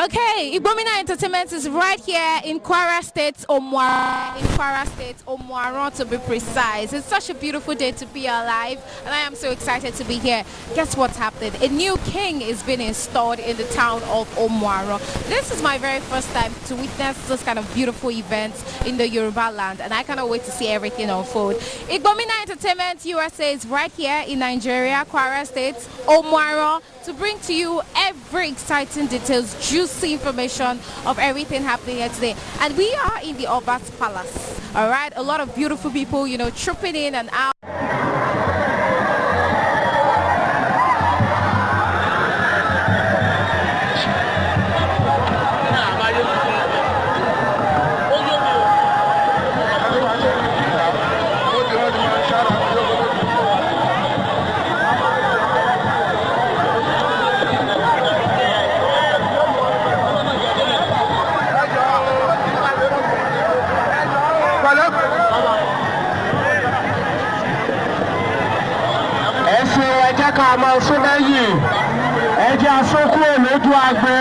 Okay, Igbomina Entertainment is right here in Kwara State, Omu-Aran to be precise. It's such a beautiful day to be alive, and I am so excited to be here. Guess what's happening? A new king is being installed in the town of Omu-Aran. This is my very first time to witness this kind of beautiful event in the Yoruba land, and I cannot wait to see everything unfold. Igbomina Entertainment USA is right here in Nigeria, Kwara State, Omu-Aran, to bring to you every exciting details, juicy information of everything happening here today. And we are in the Oba's Palace. All right, a lot of beautiful people, trooping in and out. ká máa sún lẹ́yìn ẹjẹ́ asókú olójú agbe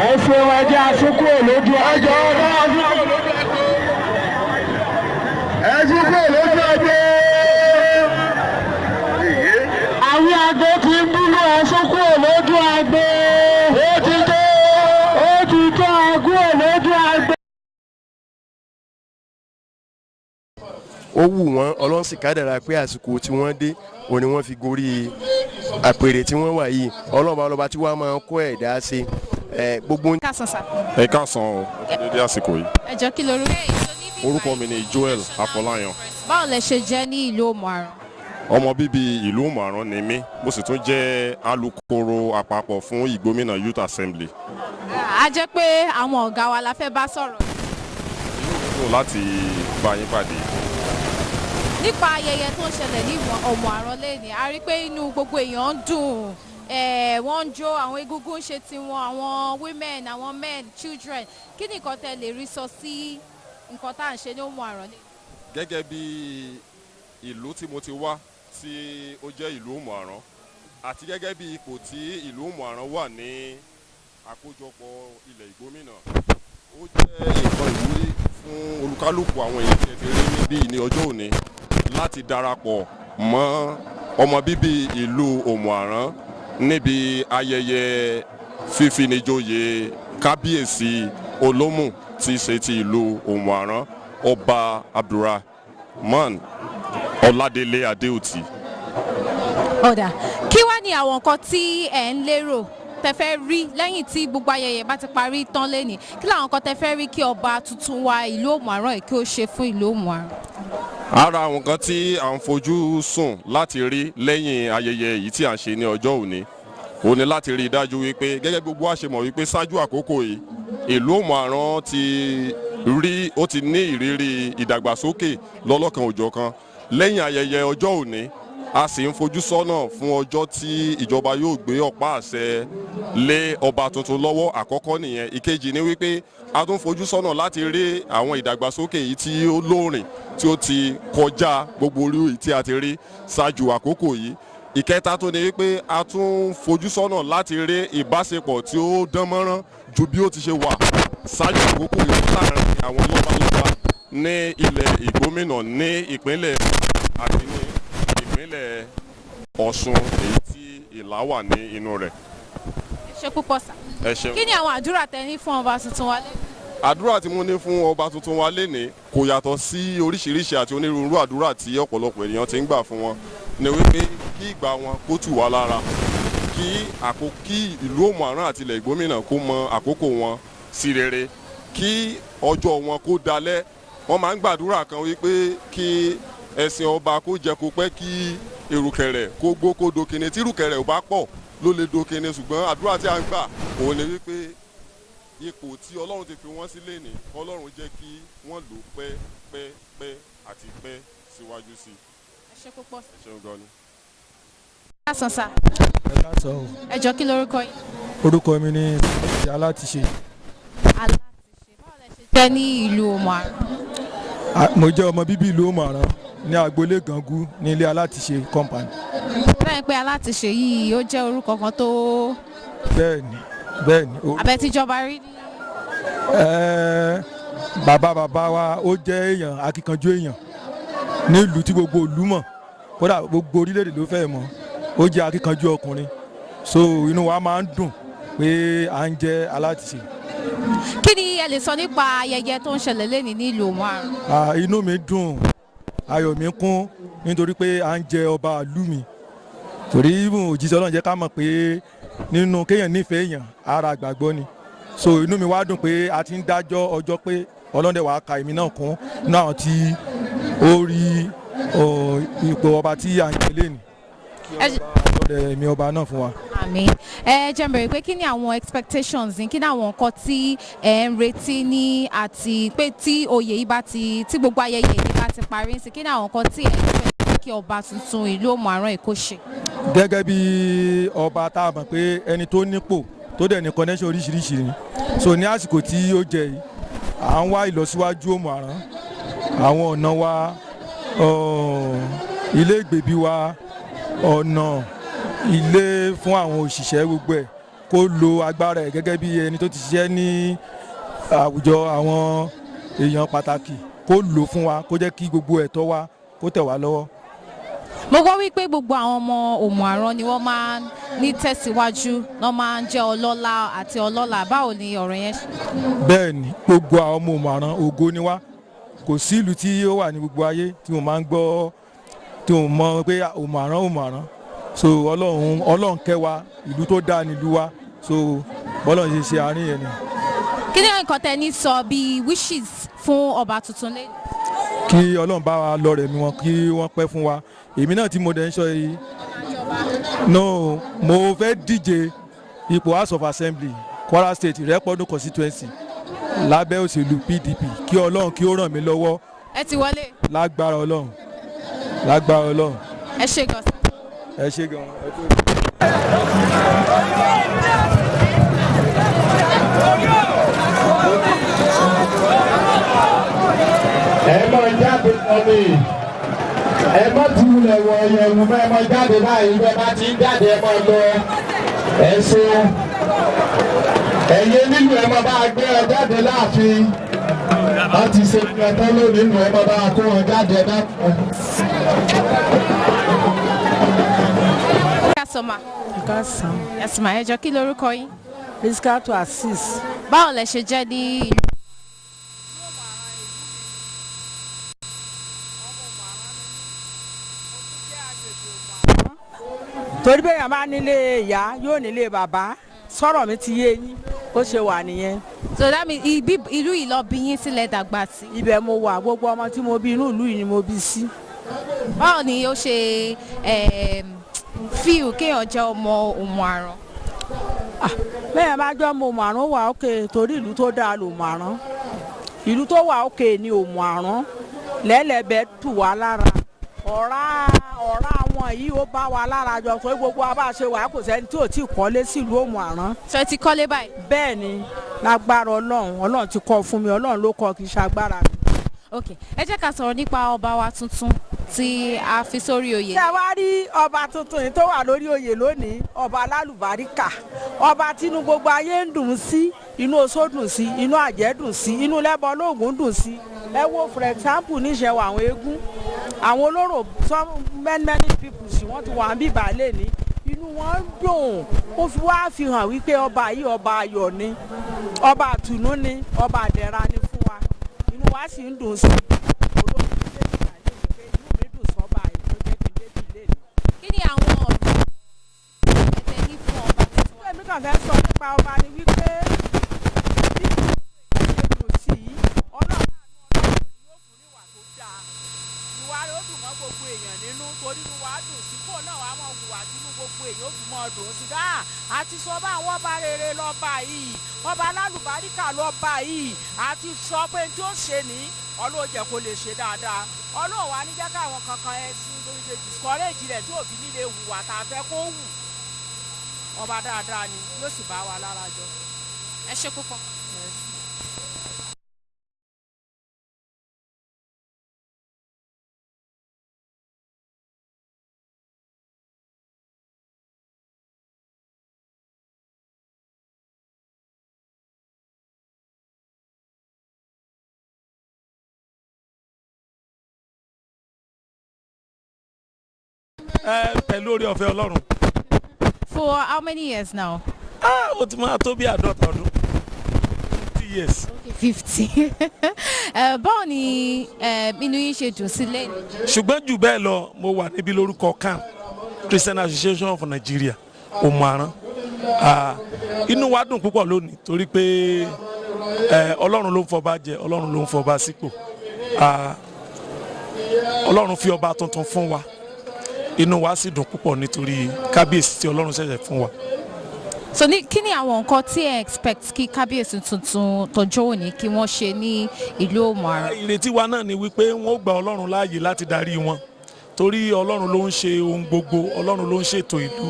ẹsẹ̀ ẹjẹ́ asókú olójú ẹjọ́ ẹsókú olójú agbe àwọn agbe ti ń bínú asókú olójú agbe ó ti tó agbe olójú agbe. Ó wù wọ́n Ọlọ́run sì kádàrá pé àsìkò tí wọ́n dé òní wọ́n fi gorí àpèrè tí wọ́n wà yìí ọlọ́ba tí wọ́n máa kó ẹ̀dá ṣe gbogbo. Ẹ káàsán o dédé àsìkò yìí. Ẹ jọ̀ọ́ kí lorúkọ. Orúkọ mi ni Joel Afọláyan. Báwo lẹ ṣe jẹ́ ní ìlú Omu-Aran? Ọmọ bíbí ìlú Omu-Aran ni mí, mo sì tún jẹ́ alukoro àpapọ̀ fún Igbomina Youth Assembly. A jẹ́ pé àwọn ọ̀gá wa la fẹ́ bá sọ̀rọ̀. Inú láti bá yín pàdé. Nípa ayẹyẹ tó ń ṣẹlẹ̀ ní Omu-Aran lẹ́ni, a rí pé inú gbogbo èèyàn ń dùn, wọ́n ń jó, àwọn egúngún ṣe tiwọn, àwọn women, àwọn men, children. Kí ni nǹkan tẹ́ lè rí sọ sí nǹkan tá à ń ṣe ní Omu-Aran lẹ́ni? Gẹ́gẹ́ bí ìlú tí mo ti wá tí ó jẹ́ ìlú Omu-Aran àti gẹ́gẹ́ bí ipò tí ìlú Omu-Aran wà ní àkójọpọ̀ ilẹ̀ Igbomina, ó jẹ́ nǹkan ìwúrí fún olúkálùkù àwọn èèyàn tí ẹ ti rí níbí ní ọjọ́ òní láti darapọ̀ mọ́ ọmọ bíbí ìlú Omu-Aran níbi ayẹyẹ fífinijoyè kábíyèsí Olomu tí ṣe ti ìlú Omu-Aran Oba Abduraheem Adeoti. Ọ̀dà, kí wá ní àwọn nǹkan tí ẹ̀ ń lérò tẹ́ fẹ́ rí lẹ́yìn tí gbogbo ayẹyẹ bá ti parí tán lẹ́ni? Kí làwọn nǹkan tẹ́ fẹ́ rí kí ọba tuntun wa ìlú Omu-Aran kí ó ṣe fún ìlú Omu-Aran? Ara àwọn nǹkan tí à ń fojú sùn láti rí lẹ́yìn ayẹyẹ yìí tí à ń ṣe ní ọjọ́ òní ó ní láti rí i dájú wípé gẹ́gẹ́ gbogbo wa ṣe mọ̀ wípé ṣáájú àkókò yìí ìlú Omu-Aran ó ti ní ìrírí ìdàgbàsókè lọ́lọ́kan òjọ̀kan. Lẹ́yìn ayẹyẹ ọjọ́ òní a sì ń fojú sọ́nà fún ọjọ́ tí ìjọba yóò gbé ọ̀pá àṣẹ lé ọba tuntun lọ́wọ́. Àkọ́kọ́ nìyẹn. Ìkejì ni wípé a tún fojú sọ́nà láti rí àwọn ìdàgbàsókè yìí tí ó lóòrìn tí ó ti kọjá gbogbo orí èyí tí a ti rí ṣáájú àkókò yìí. Ìkẹta tó ní wípé a tún fojú sọ́nà láti rí ìbáṣepọ̀ tí ó dán mọ́rán ju bí ó ti ṣe wà ṣáájú àkókò yìí láàrin àwọn lọ́balọ́ba ní ilẹ̀ Igbomina ní ìpínlẹ̀ àti ní ìpínlẹ̀ Ọ̀ṣun èyí tí ìlà wà ní inú rẹ̀. Ẹ ṣé púpọ̀ sà. Ẹ ṣeun. Kí ni àwọn àdúrà tẹ́ ní fún ọba tuntun wa lẹ́ni? Àdúrà tí mo ní fún ọba tuntun wa lénìí kò yàtọ̀ sí oríṣiríṣi àti onírúurú àdúrà tí ọ̀pọ̀lọpọ̀ ènìyàn ti ń gbà fún wọn. Ní wípé kí ìgbà wọn kó tù wá lára, kí ìlú Omu-Aran àti ilẹ̀ Igbomina kó mọ àkókò wọn sí rere, kí ọjọ́ wọn kó dalẹ̀. Wọ́n máa ń gbàdúrà kan wípé kí ẹ̀sìn ọba kó jẹ kó pẹ́, kí erùkẹ̀rẹ̀ kó gbó kó dokene. Tí erùkẹ̀rẹ̀ ò bá pọ̀ ló lè dokene, ṣùgbọ́n àdúrà tí a ń gbà òun ni wípé ipò tí Ọlọ́run ti fi wọ́n sílé ní Ọlọ́run jẹ́ kí wọ́n lò pẹ́ àti pẹ́ síwájú sí i. Ẹ ṣé púpọ̀ sà. Ẹ ṣeun gan ni. Ẹ káàsán sà. Ẹ káàsán o. Ẹ jọ̀ọ́ kí lorúkọ yín? Orúkọ mi ni Alátiṣe. Alátiṣe. Báwo lẹ ṣe jẹ́ ní ìlú Omu-Aran? Mo jẹ́ ọmọ bíbí ìlú Omu-Aran ní agboolé Gangu ní ilé Alátiṣe company. Bẹ́ẹ̀ pé Alátiṣe yìí ó jẹ́ orúkọ kan tó. Bẹ́ẹ̀ni, bẹ́ẹ̀ ni àbẹ̀tìjọba rí ni. bàbá wa ó jẹ́ èèyàn akíkanjú èèyàn nílùú tí gbogbo ìlú mọ̀ kódà gbogbo orílẹ̀-èdè ló fẹ́ mọ̀ ó jẹ́ akíkanjú ọkùnrin so inú wa máa ń dùn pé à ń jẹ́ alátìsí. kí ni ẹ lè sọ nípa ayẹyẹ tó ń ṣẹlẹ̀ lẹ́ni nílùú Omu-Aran? inú mi dùn ayọ̀ mi kún nítorí pé à ń jẹ ọba ìlú mi torí òjíṣẹ́ Ọlọ́run jẹ́ ká mọ̀ pé nínú kéèyàn nífẹ̀ẹ́ èèyàn ara àgbàgbọ́ ni so inú mi wá dùn pé a ti ń dájọ́ ọjọ́ pé Ọlọ́run dẹ̀ wá ka èmi náà kún nínú àwọn tí ó rí ipò ọba tí à ń jẹ lẹ́nu kí Ọlọ́run dẹ̀ mi ọba náà fún wa. Àmín. Ẹ jẹ́ n béèrè pé kí ni àwọn expectations ní kí ni àwọn nǹkan tí ẹ ń retí ní àti pé tí oyè yìí bá ti tí gbogbo ayẹyẹ yìí bá ti parí sí kí ni àwọn nǹkan tí ẹ ń fẹ́ kí ọba tuntun ìlú Omu-Aran Èkó ṣe. gẹ́gẹ́ bí ọba tá a mọ̀ pé ẹni tó nípò tó dẹ̀ ní connection oríṣiríṣi ni so ní àsìkò tí ó jẹ yìí à ń wá ìlọsíwájú Omu-Aran àwọn ọ̀nà wa ilé ìgbèbí wa ọ̀nà ilé fún àwọn òṣìṣẹ́ gbogbo ẹ̀ kó lo agbára ẹ̀ gẹ́gẹ́ bí ẹni tó ti ṣiṣẹ́ ní àwùjọ àwọn èèyàn pàtàkì kó lò fún wa kó jẹ́ kí gbogbo ẹ̀tọ́ wa kó tẹ̀ wá lọ́wọ́. mo gbọ́ wípé gbogbo àwọn ọmọ Omu-Aran ni wọ́n máa ń ní tẹ̀síwájú wọ́n máa ń jẹ́ ọlọ́lá àti ọlọ́lá báwo ni ọ̀rọ̀ yẹn ṣe. bẹ́ẹ̀ ni gbogbo àwọn ọmọ Omu-Aran ògo ni wá kò sí ìlú tí ó wà ní gbogbo ayé tí mo máa ń gbọ́ tí mo mọ̀ pé Omu-Aran so ọlọ́run kẹ́ wa ìlú tó dáa nílùú wa so bọ́lọ́run ṣe àárín yẹn ni. kí ni nǹkan tẹ́ ní sọ bíi wishes fún ọba tuntun lẹ́yìn. kí ọlọ́run bá wa lọ rẹ̀ mi wọn kí wọ́n pẹ́ fún wa èmi náà tí mo dẹ̀ ń sọ yìí no mo fẹ́ díje ipò House of Assembly Kwara State Ìrẹ́pọ̀dún constituency lábẹ́ òṣèlú PDP kí ọlọ́run kí ó ràn mí lọ́wọ́. ẹ ti wọlé. lágbára ọlọ́run. ẹ ṣé gan. ẹ ṣé gan. ẹ máa jáde lọ́nà ẹ má tulẹ̀ wọ ẹ̀yẹ̀wò bẹ́ẹ̀ máa jáde báyìí bẹ́ẹ̀ bá ti ń jáde ẹ máa lọ ẹ ṣeun ẹ̀yẹ nínú ẹ máa bá a gbé ẹ jáde láàfin wọ́n ti ṣe ìgbẹ́tọ́ lónìí nínú ẹ máa bá a kó wọn jáde ẹ dákun. Sọma. Nǹkan sàn. Ẹ̀sùn máa ẹjọ́ kí lorúkọ yín. Rizkatu Azeez. Báwo lẹ ṣe jẹ́ ní ìlú. torí bẹ́ẹ̀ yàn bá nílé ìyá yóò nílé bàbá sọ̀rọ̀ mi ti yé yín ó ṣe wà nìyẹn. so that means ìlú yìí lọ bí yín sílẹ̀ dàgbà sí. ibẹ̀ mo wà gbogbo ọmọ tí mo bí inú ìlú yìí ni mo bí sí. báwo ni ó ṣe fíìl kéèyàn jẹ́ ọmọ Omu-Aran. bẹ́ẹ̀ bá jọ ọmọ Omu-Aran wà òkè torí ìlú tó dáa l'Omu-Aran ìlú tó wà òkè ni Omu-Aran lẹ́lẹ́bẹ̀ẹ́ tù wá lára ọ̀rá àwọn yìí ó bá wa lára jọ pé gbogbo abáṣe wà kò sẹ́ni tí ò tí ì kọ́lé sílùú Omu-Aran. ṣé ti kọ́lé báyìí. bẹ́ẹ̀ ni lágbára Ọlọ́run ti kọ́ fún mi Ọlọ́run ló kọ́ kì í ṣagbára mi. ok ẹ jẹ́ ká sọ̀rọ̀ nípa ọba wa tuntun tí a fi sórí oyè. ṣé wàá rí ọba tuntun yìí tó wà lórí oyè lónìí ọba alálùbáríkà ọba tínú gbogbo ayé ń dùn sí inú oṣó dùn sí inú àjẹ́ dùn sí inú lẹ́bọ lóògùn dùn sí ẹ wo for example níṣẹ́ wà àwọn eégún àwọn olóró many people sí wọ́n ti wà ń bíbà lé ní inú wọn ń dùn ó fi wá fi hàn wípé ọba yìí ọba ayọ̀ ni ọba àtùnú ni ọba àdẹ̀ra ni fún wa inú wa sì ń dùn sí kí ni àwọn ọ̀rọ̀ ẹ̀tẹ̀ ní fún ọba tuntun. èmi kàn fẹ́ sọ nípa ọba ni wípé bí ìlú sí ọlọ́run yóò fún níwà tó dáa ìwà rẹ̀ ó dùn mọ́ gbogbo èèyàn nínú torí inú wa dùn sí kó náà wàá mọ̀ hùwà sínú gbogbo èèyàn ó fi mọ́ dùn sí dáa àti sọ bá àwọn ọba rere lọ́ba yìí ọba alálùbáríkà lọ́ba yìí àti sọ pé tí ó ṣe ní ọlọ́run jẹ́ kó lè ṣe dáadáa ọlọ́run wa ní jẹ́ káwọn kankan ẹ sí lórí ṣe discourage rẹ̀ tí òbí nílé hùwà tá a fẹ́ kó hù ọba dáadáa ni yóò sì bá wa lára jọ. ẹ ṣé púpọ̀. pẹ̀lú orí ọ̀fẹ́ Ọlọ́run. For how many years now? Ó ti máa tó bí 50 ọdún. 50 years. Okay, 50. Báwo ni inú yín ṣe dùn sílẹ̀? Ṣùgbọ́n jù bẹ́ẹ̀ lọ mo wà níbí lórúkọ CAN Christian Association of Nigeria Omu-Aran. Inú wa dùn púpọ̀ lónìí torí pé Ọlọ́run ló ń fọba jẹ, Ọlọ́run ló ń fọba sípò. Ọlọ́run fi ọba tuntun fún wa. Inú wa sì dùn púpọ̀ nítorí kábíyèsí tí Ọlọ́run ṣẹ̀ṣẹ̀ fún wa. So kí ni àwọn nǹkan tí ẹ expect kí kábíyèsí tuntun tọjọ́ òní kí wọ́n ṣe ní ìlú Omu-Aran? Ìrètí wa náà ni wípé wọ́n ó gba Ọlọ́run láàyè láti darí wọn torí Ọlọ́run ló ń ṣe ohun gbogbo, Ọlọ́run ló ń ṣètò ìlú.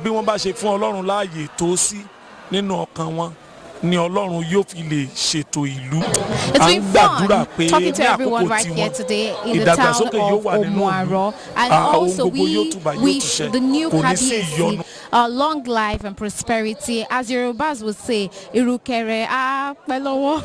Bí wọ́n bá ṣe fún Ọlọ́run láàyè tó sí nínú ọkàn wọn ni Ọlọ́run yóò fi lè ṣètò ìlú. It's been fun talking to everyone right here today in the town of Omu-Aran, and also we wish the new kábíyèsí long life and prosperity. As Yorubas would say, irukere a pẹ́ lọ́wọ́.